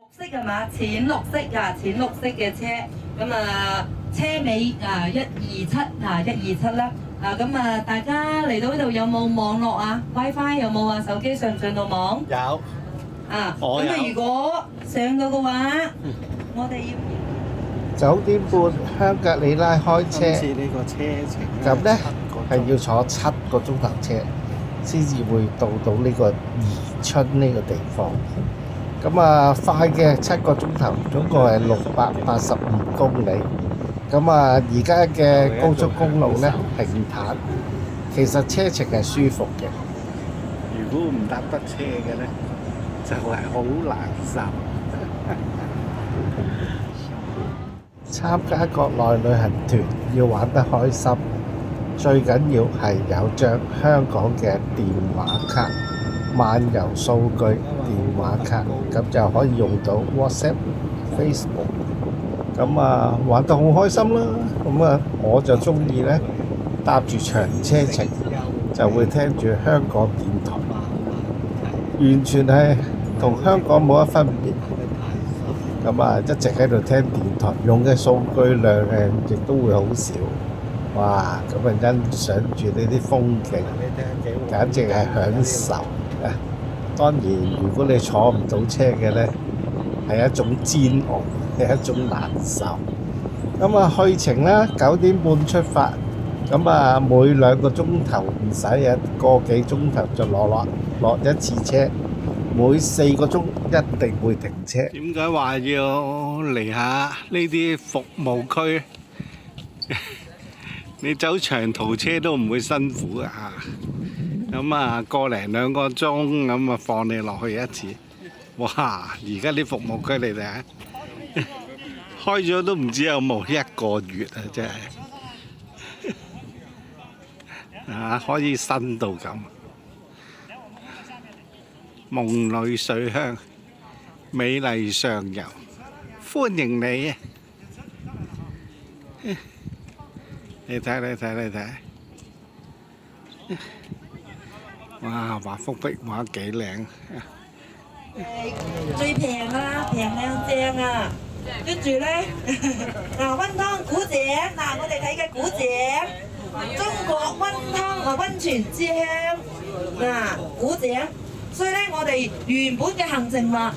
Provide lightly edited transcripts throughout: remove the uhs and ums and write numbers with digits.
綠色係嘛？淺綠色啊，淺綠色嘅車，咁啊車尾啊127啦，咁啊大家嚟到呢度有冇網絡啊 ？WiFi 有冇啊？手機上唔上到網？有啊，我有咁啊如果上到嘅話，我哋要9點半香格里拉開車，今次呢個車程咁呢7個鐘係要坐7個鐘頭車先至會到呢個宜春呢個地方。咁啊快嘅7個鐘頭，總共係685公里。咁啊而家嘅高速公路呢平坦，其實車程係舒服嘅。如果唔搭得車嘅呢，就係好難受。參加國內旅行團要玩得開心，最緊要係有張香港嘅電話卡、漫遊數據電話卡，咁就可以用到 WhatsApp、Facebook， 咁啊玩得好開心啦。咁啊我就中意呢搭住長車程就會聽住香港電台，完全係同香港冇一分別。咁啊，一直喺度聽電台，用嘅數據量亦都會好少。哇！咁啊，欣賞住呢啲風景，簡直係享受啊！當然，如果你坐唔到車嘅呢，係一種煎熬，係一種難受。咁啊，去程啦，9點半出發，咁啊，每2個鐘頭唔使啊，個幾鐘頭就落一次車。每4個鐘一定會停車。點解話要嚟下呢啲服務區？你走長途車都唔會辛苦啊！咁啊，個零2個鐘咁啊，放你落去一次。哇！而家啲服務區你睇下，開咗都唔知有冇1個月啊！真係啊，可以新到咁。夢裏水鄉，美麗上游，歡迎你啊！你睇，哇！畫幅壁畫幾靚，最平啦，平靚正啊！跟住咧，溫湯古井，我哋睇嘅古井，中國溫泉之鄉，古井。所以咧，我哋原本嘅行程話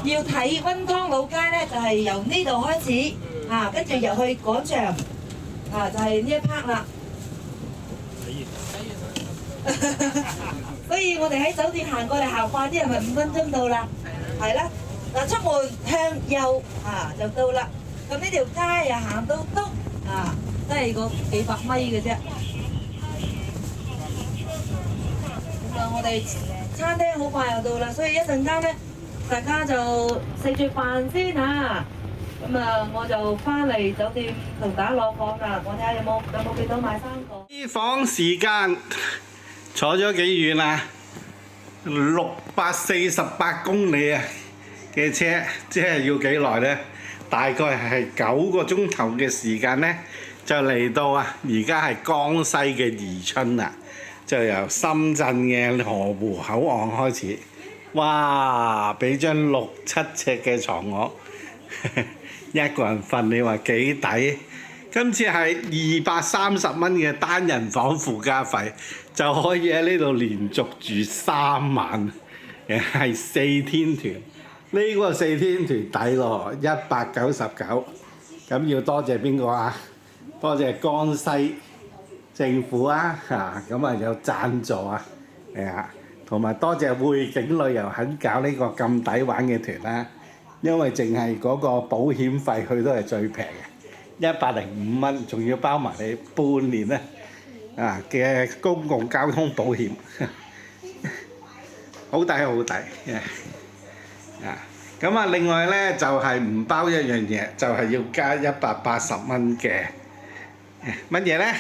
要睇溫湯老街咧，就係由呢度開始，跟住入去廣場，就係呢一 part 啦。所以我哋喺酒店行過嚟行快啲，係咪5分鐘到啦？係啦，嗱出門向右就到啦。咁呢條街又行到篤都係個幾百米嘅啫。咁我哋餐廳好快又到啦，所以一陣間咧，大家就食住飯先嚇。咁我就翻嚟酒店同大家攞房啦。我睇下有冇見到買生果。啲房時間坐咗幾遠啊？648公里啊嘅車，即係要幾耐呢？大概係9個鐘頭嘅時間呢，就嚟到而家係江西嘅宜春啦。就由深圳嘅羅湖口岸開始，哇！俾張6、7尺嘅床褥，一個人瞓，你話幾抵？今次係230蚊嘅單人房附加費，就可以喺呢度連續住3晚，係4天團。呢個4天團抵咯，199。咁要多謝邊個啊？多謝江西政府啊，咁啊有贊助啊，同埋多謝匯景旅遊肯搞呢個咁抵玩嘅團啦，因為淨係嗰個保險費佢都係最平嘅，105蚊，仲要包埋你半年咧嘅公共交通保險，好抵好抵咁啊！另外咧就係唔包一樣嘢，就係要加180蚊嘅乜嘢咧？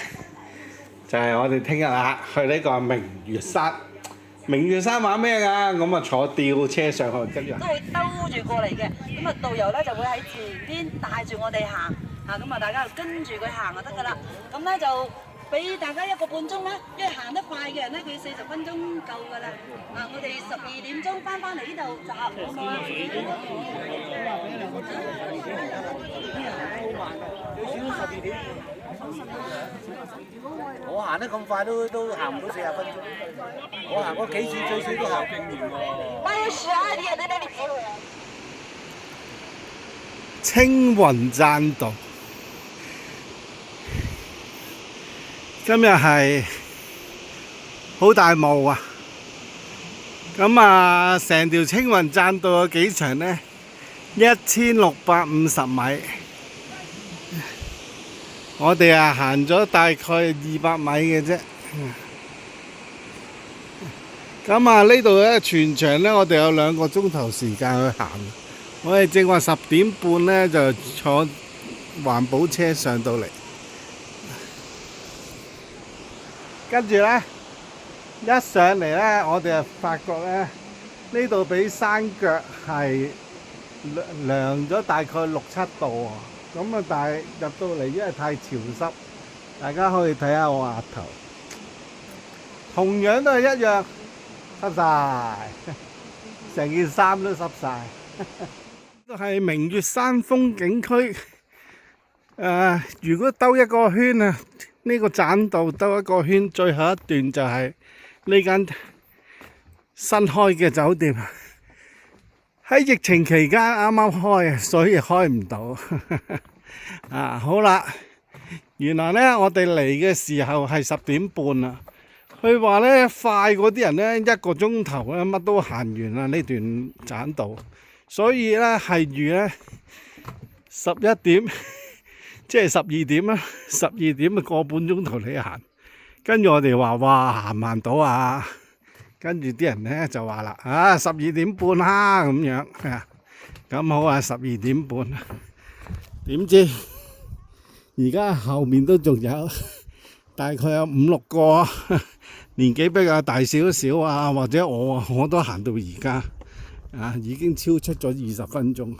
就係我哋聽日去呢個明月山。明月山玩咩㗎？咁啊坐吊車上去，跟住都會兜住過嚟嘅。咁導遊咧就會喺前邊帶住我哋行，咁大家就跟住佢行就得㗎啦。咁咧就俾大家1個半鐘啦，因為行得快嘅人咧，佢40分鐘夠㗎啦。我哋12點鐘翻嚟呢度集，好唔好啊？我行得咁快都行唔到40分鐘，我行過幾次最少都行經驗喎。我有12點在那裡陪我。青雲棧道，今日係好大霧啊！咁啊，成條青雲棧道有幾長呢？1650米。我哋啊行咗大概200米嘅啫。咁啊呢度咧全長咧，我哋有2個鐘頭時間去行。我哋正話10點半咧就坐環保車上到嚟，跟住咧一上嚟咧，我哋就發覺咧呢度比山腳係涼咗大概6、7度喎。咁啊，但係入到嚟因為太潮濕，大家可以睇下我額頭，同樣都係一樣濕晒，成件衫都濕晒。呢個係明月山風景區。如果兜一個圈啊，呢個棧道兜一個圈，最後一段就係呢間新開嘅酒店。喺疫情期間啱啱開，所以開唔到。好啦，原來咧我哋嚟嘅時候係10點半啦。佢話咧快嗰啲人咧1個鐘頭咧乜都行完啦呢段棧道，所以咧係預咧11點，即係12點啦，12點啊個半鐘頭你行。跟住我哋話哇行唔行到啊？跟住啲人咧就話啦，12點半啦咁樣，咁好啊12點半。點知而家後面都仲有大概有5、6個年紀比較大少少啊，或者我都行到而家已經超出咗20分鐘。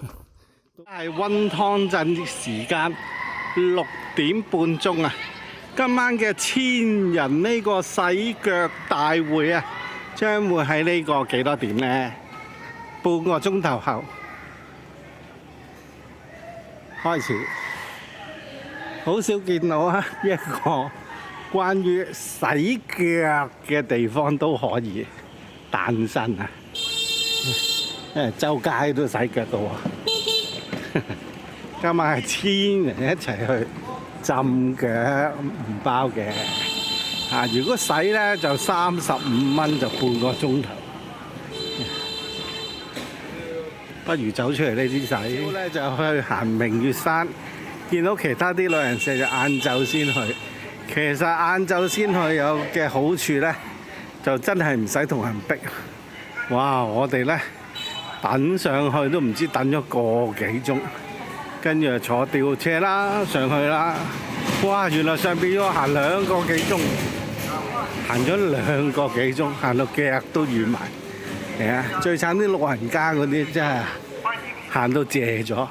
係溫湯鎮時間6點半鐘啊！今晚嘅千人呢個洗腳大會啊，將會喺呢個幾多點呢？半個鐘頭後開始。好少見到一個關於洗腳嘅地方都可以誕生啊！周街都洗腳到啊！今晚係千人一齊去浸腳，唔包嘅。如果洗咧就35蚊，就半個鐘頭。不如走出嚟呢啲洗咧，就去行明月山。見到其他啲旅行社就晏晝先去。其實晏晝先去有嘅好處咧，就真係唔使同人逼。哇！我哋咧等上去都唔知等咗個幾鐘，跟住就坐吊車啦上去啦。哇！原來上邊要行2個幾鐘。行咗2個幾鐘，行到腳都軟埋。最慘啲老人家嗰啲真係行到謝咗。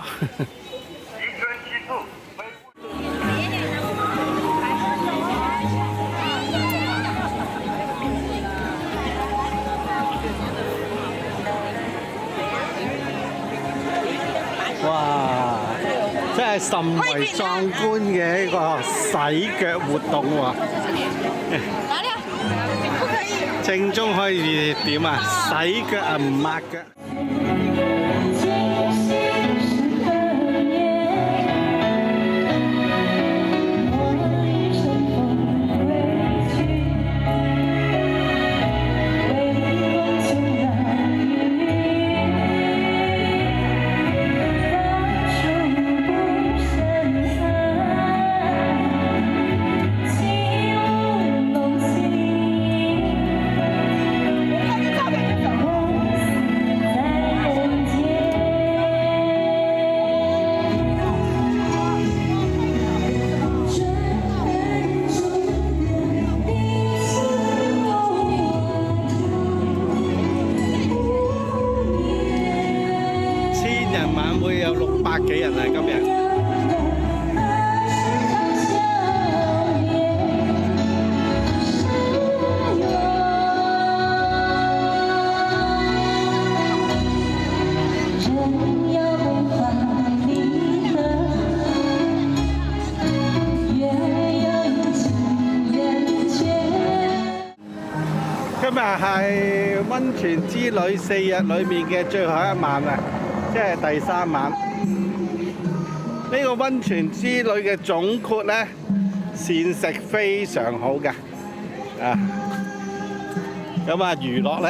哇！真係甚為壯觀嘅一個洗腳活動喎。正宗可以點啊？洗腳啊，唔抹腳。晚會有600幾人啊！今日今日係溫泉之旅4日裏面嘅最後一晚啊，即係第3晚。呢個溫泉之旅嘅總括呢，膳食非常好㗎，咁啊娛樂呢，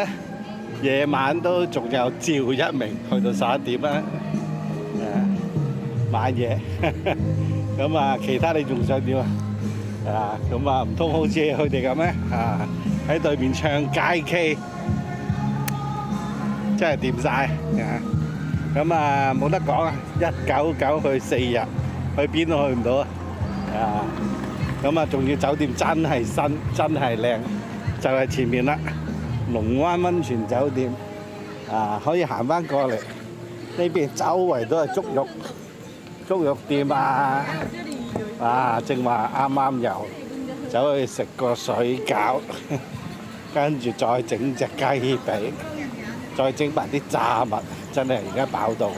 夜晚都仲有趙一鳴去到11點啦，買嘢，咁啊其他你仲想點啊？咁啊唔通好似佢哋咁咩？喺對面唱街 K， 真係掂晒。咁啊冇得講啊！199去4日，去邊都去唔到啊！咁啊仲要酒店真係新，真係靚，就係前面啦，龍灣溫泉酒店可以行翻過嚟，呢邊周圍都係足浴店正話啱啱又走去食個水餃，跟住再整隻雞髀，再整埋啲炸物，真係而家飽到，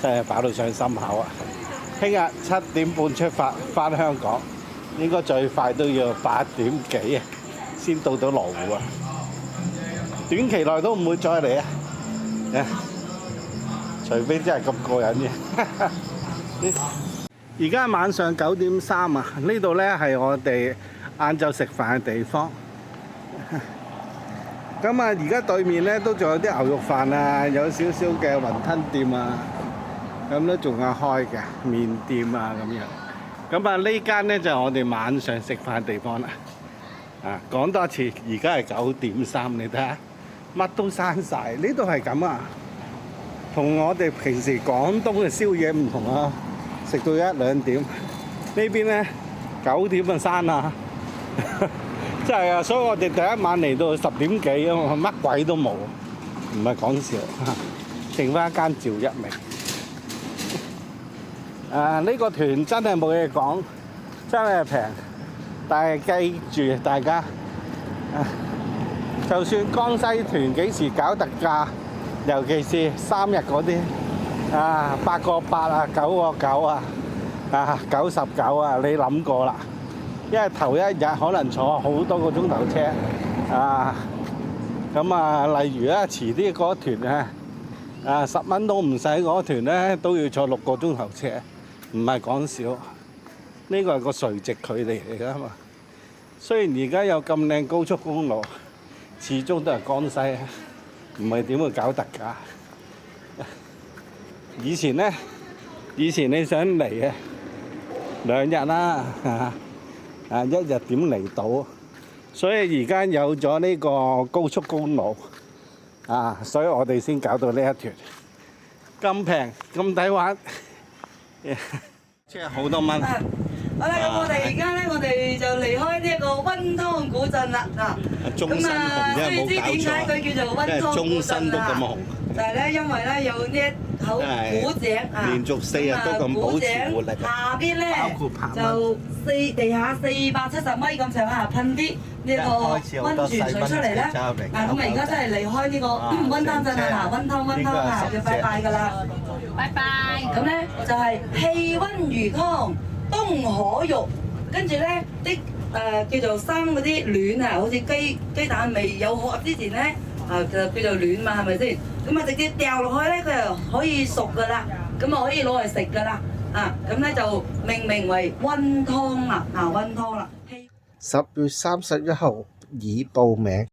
真係飽到上心口啊！聽日7點半出發返香港，應該最快都要8點幾先到羅湖啊！短期內都唔會再嚟除非真係咁過癮嘅。而家晚上9點3啊，呢度呢係我哋晏晝食飯嘅地方。咁啊，而家對面呢都仲有啲牛肉飯啊，有少少嘅雲吞店啊，咁都仲有開嘅麵店啊咁樣。咁啊，呢間呢就係我哋晚上食飯嘅地方啦。講多次，而家係9點3，你睇下，乜都閂晒。呢度係咁啊，同我哋平時廣東嘅宵夜唔同啊。食到1、2點，呢邊呢9點就閂啦，真係啊！所以我哋第一晚嚟到10點幾啊，乜鬼都冇，唔係講笑，剩翻一間趙一鳴。呢個團真係冇嘢講，真係平，但係記住大家，就算江西團幾時搞特價，尤其是3日嗰啲。8個8啊，9個9啊，99啊，你諗過啦？因為頭一日可能坐好多個鐘頭車例如遲啲嗰團10蚊都唔使嗰團咧，都要坐6個鐘頭車，唔係講笑。呢個係個垂直距離嚟㗎嘛。雖然而家有咁靚高速公路，始終都係江西，唔係點會搞特價？以前你想嚟嘅2日啦，1日點嚟到？所以而家有咗呢個高速公路所以我哋先搞到呢一團咁平咁抵玩，即係好多蚊。好啦，咁我哋而家咧，我哋就離開呢一個溫湯古鎮啦中新紅真係冇搞錯，點解佢叫做溫湯古鎮中新都咁紅，就係咧，因為咧有呢一口古井連續4日都咁保持活力。下邊咧就地下470米咁上下噴啲呢個溫泉水出嚟咧。咁啊而家真係離開呢個溫湯鎮啦，溫湯要拜拜㗎啦，拜拜。咁咧就係氣溫如湯。東河肉，跟住咧啲叫做生嗰啲卵好似雞蛋未有殼之前咧就叫做卵嘛，係咪先？咁直接掉落去咧，佢就可以熟噶啦，咁可以攞嚟食噶啦，咁咧就命名為溫湯啦，溫湯啦。10月31號已報名。